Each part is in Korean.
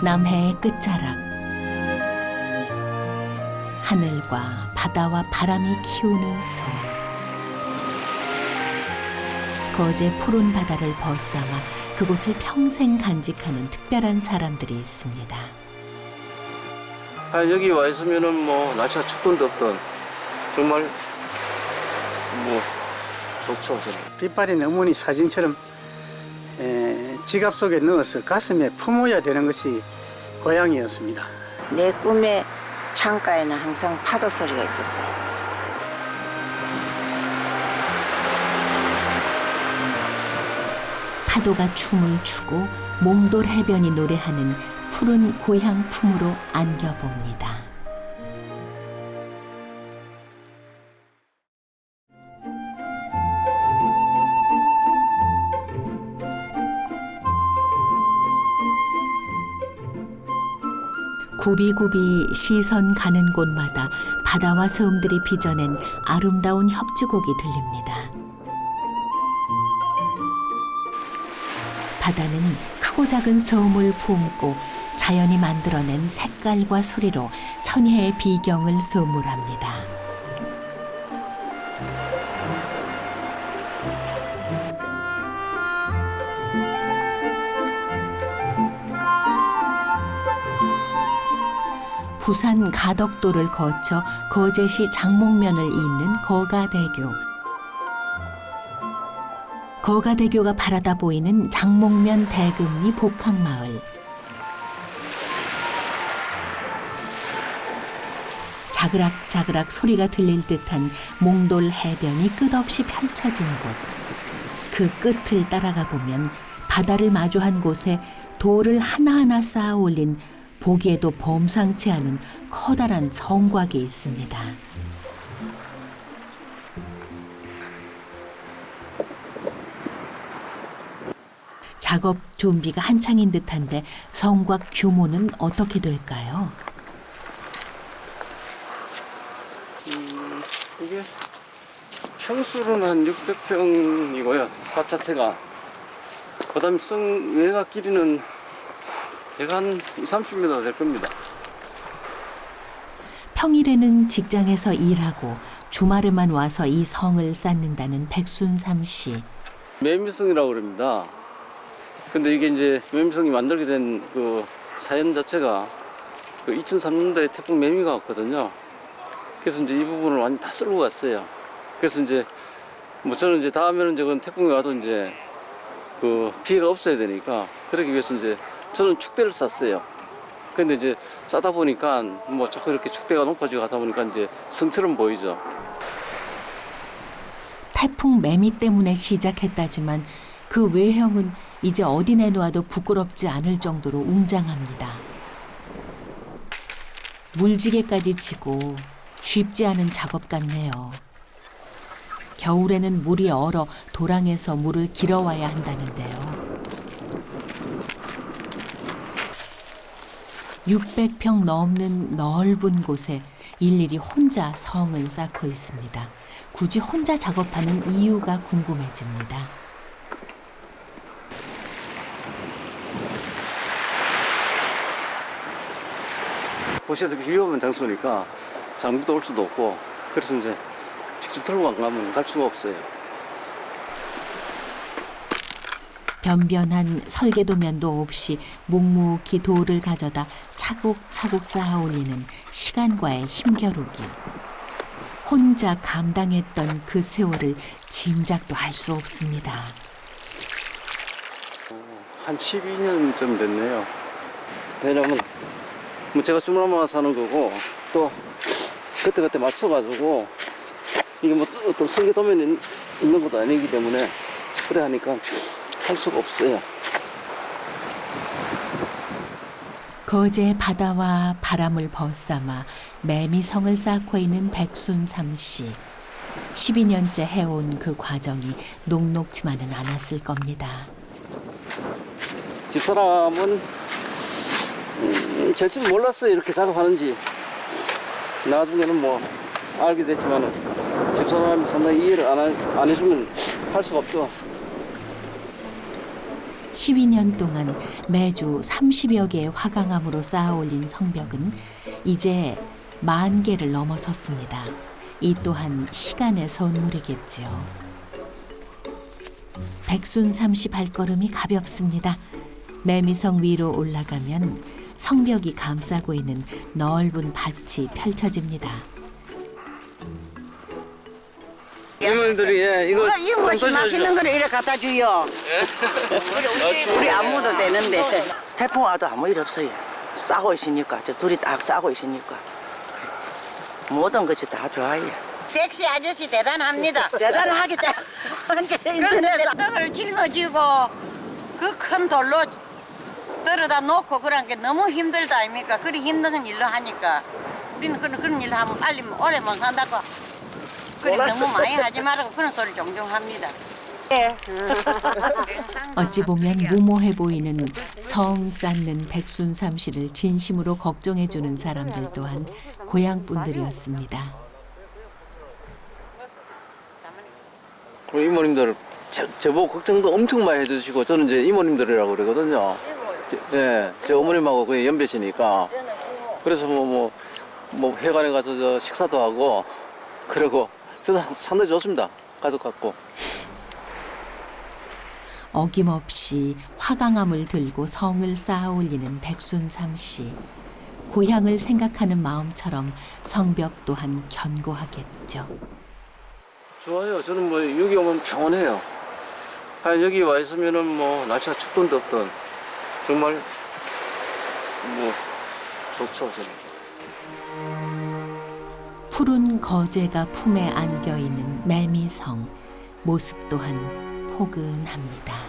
남해의 끝자락. 하늘과 바다와 바람이 키우는 섬. 거제 푸른 바다를 벗삼아 그곳을 평생 간직하는 특별한 사람들이 있습니다. 여기 와 있으면은 뭐 날씨가 춥든 덥든 정말 뭐 좋죠. 빛바랜 어머니 사진처럼 지갑 속에 넣어서 가슴에 품어야 되는 것이 고향이었습니다. 내 꿈의 창가에는 항상 파도 소리가 있었어요. 파도가 춤을 추고 몽돌 해변이 노래하는 푸른 고향 품으로 안겨봅니다. 굽이굽이 시선 가는 곳마다 바다와 섬들이 빚어낸 아름다운 협주곡이 들립니다. 바다는 크고 작은 섬을 품고 자연이 만들어낸 색깔과 소리로 천혜의 비경을 선물합니다. 부산 가덕도를 거쳐 거제시 장목면을 잇는 거가대교. 거가대교가 바라다 보이는 장목면 대금리 복학마을. 자그락자그락 소리가 들릴 듯한 몽돌 해변이 끝없이 펼쳐진 곳. 그 끝을 따라가 보면 바다를 마주한 곳에 돌을 하나하나 쌓아 올린 보기에도 범상치 않은 커다란 성곽이 있습니다. 작업 준비가 한창인 듯한데 성곽 규모는 어떻게 될까요? 이게 평수로는 한 600평이고요. 밭 자체가. 그다음에 성 외곽 길이는 대략 한 30m 될 겁니다. 평일에는 직장에서 일하고 주말에만 와서 이 성을 쌓는다는 백순삼 씨. 매미성이라고 그럽니다. 근데 이게 이제 매미성이 만들게 된 그 사연 자체가 그 2003년도에 태풍 매미가 왔거든요. 그래서 이제 이 부분을 완전 다 쓸고 갔어요. 그래서 이제 뭐 저는 이제 다음에는 이제 태풍이 와도 이제 그 피해가 없어야 되니까 그러기 위해서 이제 저는 축대를 쌌어요. 근데 이제 싸다 보니까 뭐 자꾸 이렇게 축대가 높아지고 가다 보니까 이제 성처럼 보이죠. 태풍 매미 때문에 시작했다지만 그 외형은 이제 어디 내놓아도 부끄럽지 않을 정도로 웅장합니다. 물지개까지 치고 쉽지 않은 작업 같네요. 겨울에는 물이 얼어 도랑에서 물을 길어와야 한다는데요. 600평 넘는 넓은 곳에 일일이 혼자 성을 쌓고 있습니다. 굳이 혼자 작업하는 이유가 궁금해집니다. 도시에서 위험한 장소니까 장비도 올 수도 없고 그래서 이제 직접 들고 안 가면 갈 수가 없어요. 변변한 설계도면도 없이 묵묵히 돌을 가져다 차곡차곡 쌓아 올리는 시간과의 힘겨루기. 혼자 감당했던 그 세월을 짐작도 할 수 없습니다. 한 12년쯤 됐네요. 왜냐면 뭐 제가 21만 사는 거고 또 그때 맞춰가지고 이게 뭐 어떤 설계도면이 있는 것도 아니기 때문에 그래 하니까 할 수가 없어요. 거제 바다와 바람을 벗삼아 매미성을 쌓고 있는 백순삼 씨. 12년째 해온 그 과정이 녹록지만은 않았을 겁니다. 집사람은 절대 몰랐어요. 이렇게 작업하는지. 나중에는 뭐 알게 됐지만은 집사람이 상당히 이해를 안 해주면 할 수가 없죠. 12년 동안 매주 30여 개의 화강암으로 쌓아 올린 성벽은 이제 10,000개를 넘어섰습니다. 이 또한 시간의 선물이겠지요. 백순삼씨 발걸음이 가볍습니다. 매미성 위로 올라가면 성벽이 감싸고 있는 넓은 밭이 펼쳐집니다. 이모님들이 이거 이 뭐지 맛있는 거를 이래 갖다 주요. 우리 안 먹어도 되는데. 태풍 와도 아무 일 없어요. 싸고 있으니까 저 둘이 딱 싸고 있으니까 모든 것이 다 좋아요. 섹시 아저씨 대단합니다. 대단하기 때문에 그런데 떡을 짊어지고 그 큰 돌로 떨어다 놓고 그런 게 너무 힘들다 아닙니까? 그리 힘든 일로 하니까 우리는 그런 일을 하면 빨리 오래 못 산다고 그리 너무 많이 하지 말라고 그런 소리 종종 합니다. 예. 어찌 보면 무모해 보이는 성 쌓는 백순삼씨를 진심으로 걱정해주는 사람들 또한 고향 분들이었습니다. 우리 이모님들 저보고 걱정도 엄청 많이 해주시고 저는 이제 이모님들이라고 그러거든요. 네, 제 어머님하고 거의 연배시니까 그래서 뭐 회관에 가서 저 식사도 하고 그러고 저도 상당히 좋습니다. 가족 같고. 어김없이 화강암을 들고 성을 쌓아 올리는 백순삼씨. 고향을 생각하는 마음처럼 성벽 또한 견고하겠죠. 좋아요. 저는 뭐 여기 오면 평온해요. 여기 와 있으면은 뭐 날씨가 춥든 덥든 정말 뭐 좋죠. 저는. 푸른 거제가 품에 안겨 있는 매미성. 모습 또한 포근합니다.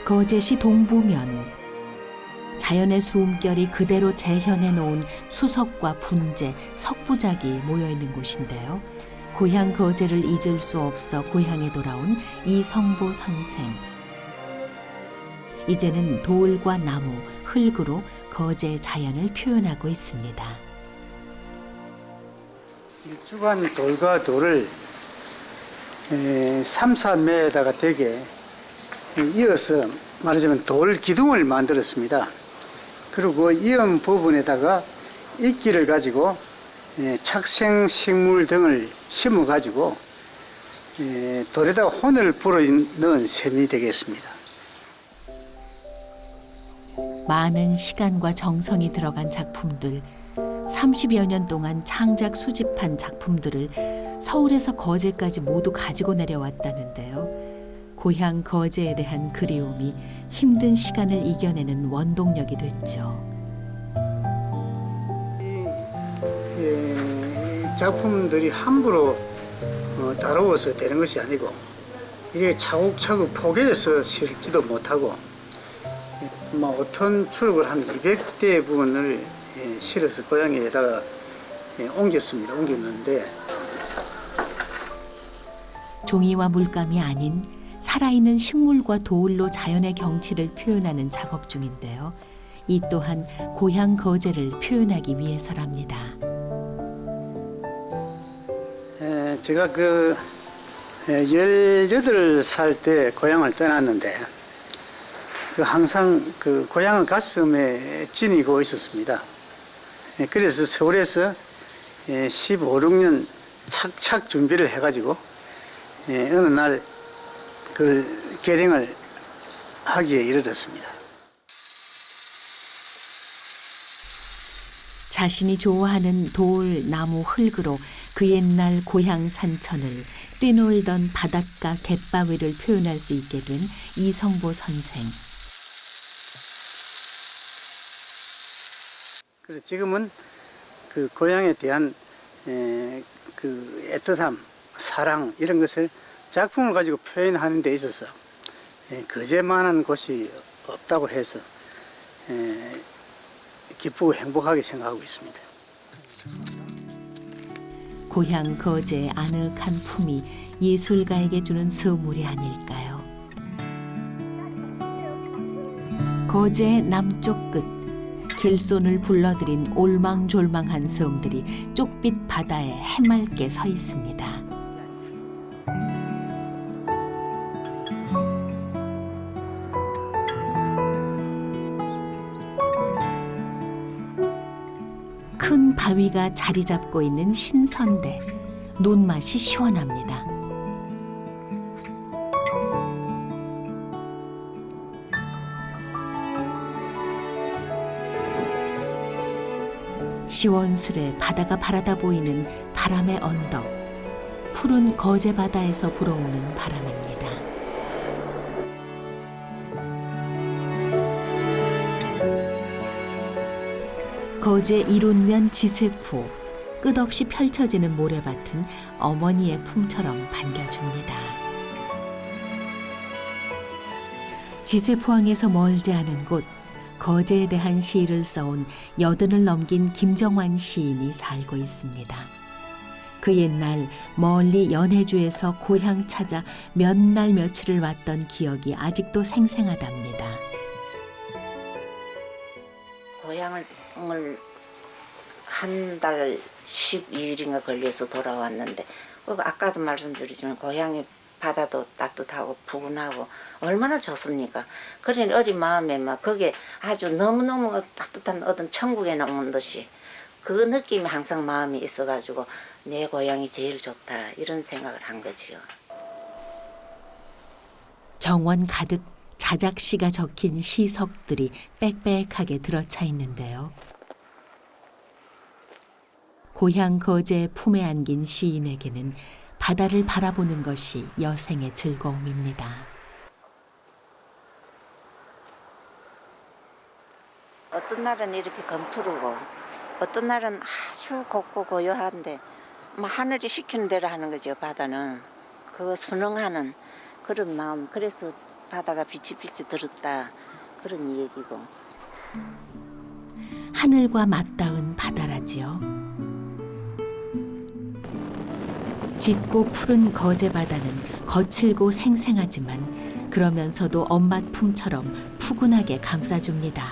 거제시 동부면 자연의 숨결이 그대로 재현해 놓은 수석과 분재, 석부작이 모여 있는 곳인데요. 고향 거제를 잊을 수 없어 고향에 돌아온 이성보 선생. 이제는 돌과 나무, 흙으로 거제 자연을 표현하고 있습니다. 일주간 돌과 돌을 3, 4m에다가 되게 이어서 말하자면 돌 기둥을 만들었습니다. 그리고 이은 부분에다가 이끼를 가지고 착생 식물 등을 심어 가지고 돌에다가 혼을 불어 넣은 셈이 되겠습니다. 많은 시간과 정성이 들어간 작품들, 30여 년 동안 창작 수집한 작품들을 서울에서 거제까지 모두 가지고 내려왔다는데요. 고향 거제에 대한 그리움이 힘든 시간을 이겨내는 원동력이 됐죠. 이 작품들이 함부로 다루어서 되는 것이 아니고 이게 차곡차곡 포개해서 실지도 못하고 5톤 추력을 한 200대 분을 실어서 고향에다가 옮겼는데 종이와 물감이 아닌 살아있는 식물과 돌로 자연의 경치를 표현하는 작업 중인데요. 이 또한 고향 거제를 표현하기 위해서랍니다. 제가 18살 때 고향을 떠났는데 항상 그 고향을 가슴에 지니고 있었습니다. 그래서 서울에서 15, 16년 착착 준비를 해가지고 어느 날 그 결행을 하기에 이르렀습니다. 자신이 좋아하는 돌, 나무, 흙으로 그 옛날 고향 산천을 뛰놀던 바닷가 갯바위를 표현할 수 있게 된 이성보 선생. 그래서 지금은 그 고향에 대한 그 애틋함, 사랑 이런 것을 작품을 가지고 표현하는 데 있어서 거제만한 곳이 없다고 해서 기쁘고 행복하게 생각하고 있습니다. 고향 거제의 아늑한 품이 예술가에게 주는 선물이 아닐까요? 거제의 남쪽 끝 길손을 불러들인 올망졸망한 섬들이 쪽빛 바다에 해맑게 서 있습니다. 큰 바위가 자리 잡고 있는 신선대, 눈맛이 시원합니다. 시원스레 바다가 바라다 보이는 바람의 언덕, 푸른 거제 바다에서 불어오는 바람입니다. 거제 이룬면 지세포, 끝없이 펼쳐지는 모래밭은 어머니의 품처럼 반겨줍니다. 지세포항에서 멀지 않은 곳, 거제에 대한 시를 써온 80을 넘긴 김정환 시인이 살고 있습니다. 그 옛날 멀리 연해주에서 고향 찾아 몇 날 며칠을 왔던 기억이 아직도 생생하답니다. 고향을 한 달 12일인가 걸려서 돌아왔는데 아까도 말씀드리지만 고향이 바다도 따뜻하고 푸근하고 얼마나 좋습니까? 그런 어린 마음에 막 거기에 아주 너무너무 따뜻한 어떤 천국에 나온 듯이 그 느낌이 항상 마음에 있어가지고 내 고향이 제일 좋다 이런 생각을 한 거지요. 정원 가득 자작시가 적힌 시석들이 빽빽하게 들어차 있는데요. 고향 거제의 품에 안긴 시인에게는 바다를 바라보는 것이 여생의 즐거움입니다. 어떤 날은 이렇게 검푸르고 어떤 날은 아주 곱고 고요한데 뭐 하늘이 시키는 대로 하는 거죠. 바다는 그 순응하는 그런 마음. 그래서 바다가 빛이 들었다 그런 얘기고. 하늘과 맞닿은 바다라지요. 짙고 푸른 거제 바다는 거칠고 생생하지만 그러면서도 엄마 품처럼 푸근하게 감싸줍니다.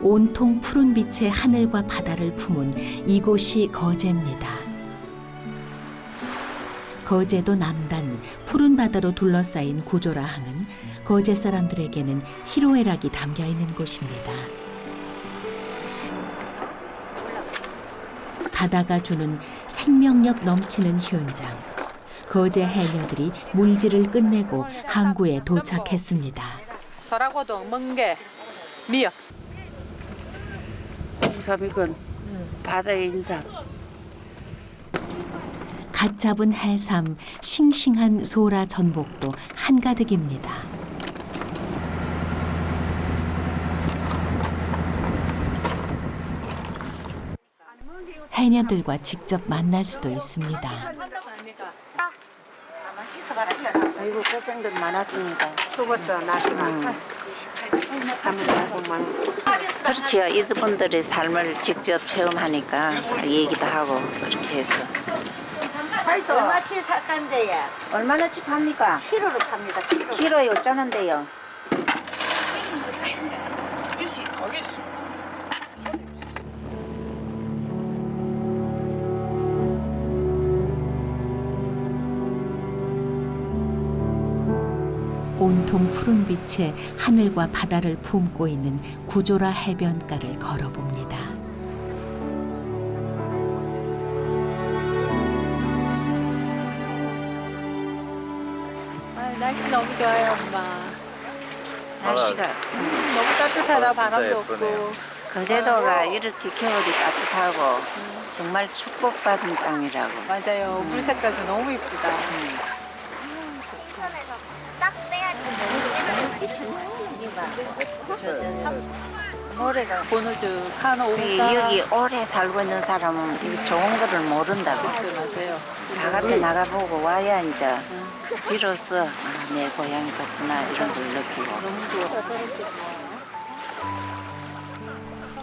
온통 푸른 빛의 하늘과 바다를 품은 이곳이 거제입니다. 거제도 남단 푸른 바다로 둘러싸인 구조라항은 거제 사람들에게는 희로애락이 담겨 있는 곳입니다. 바다가 주는 생명력 넘치는 현장. 거제 해녀들이 물질을 끝내고 항구에 도착했습니다. 소라고동, 멍게, 미역. 홍삼이건 바다의 인삼. 갓 잡은 해삼, 싱싱한 소라 전복도 한가득입니다. 해녀들과 직접 만날 수도 있습니다. 아이고 고생들 많았습니다. 추웠어 날씨만 300만 그렇지요. 이분들의 삶을 직접 체험하니까 얘기도 하고 그렇게 해서. 얼마치 삭한데요? 얼마나치 팝니까? 키로로 팝니다. 키로에 어쩌는데요? 온통 푸른 빛에 하늘과 바다를 품고 있는 구조라 해변가를 걸어봅니다. 날씨 너무 좋아요, 엄마. 날씨가 너무 따뜻하다, 바람도 없고. 거제도가 이렇게 겨울이 따뜻하고 정말 축복받은 땅이라고. 맞아요. 물 색깔도 너무 이쁘다. 노래가 보너즈 카노 여기 오래 살고 있는 사람은 이 좋은 거를 모른다고. 맞아요. 바깥에 나가보고 와야 이제 비로소 아, 내 고향이 좋구나 이런 걸 느끼고. 너무 좋아.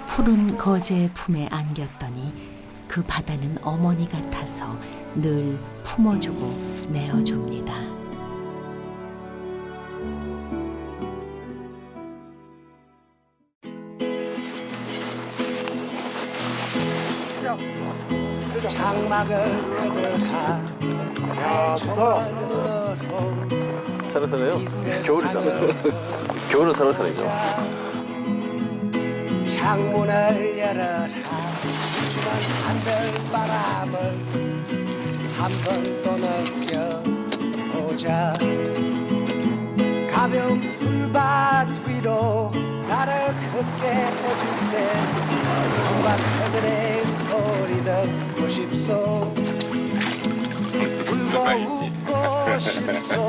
푸른 거제의 품에 안겼더니 그 바다는 어머니 같아서 늘 품어주고 내어줍니다. 장막을 그들하 사라사라요? 겨울이잖아요. 겨울은 사라사라죠. 창문을 열어라 수줍은 산들바람을 한 번 또 느껴보자. 가벼운 풀밭 위로 나를 걷게 해주세. 형과 새들의 소리 듣고 싶소. 울고 웃고 싶소.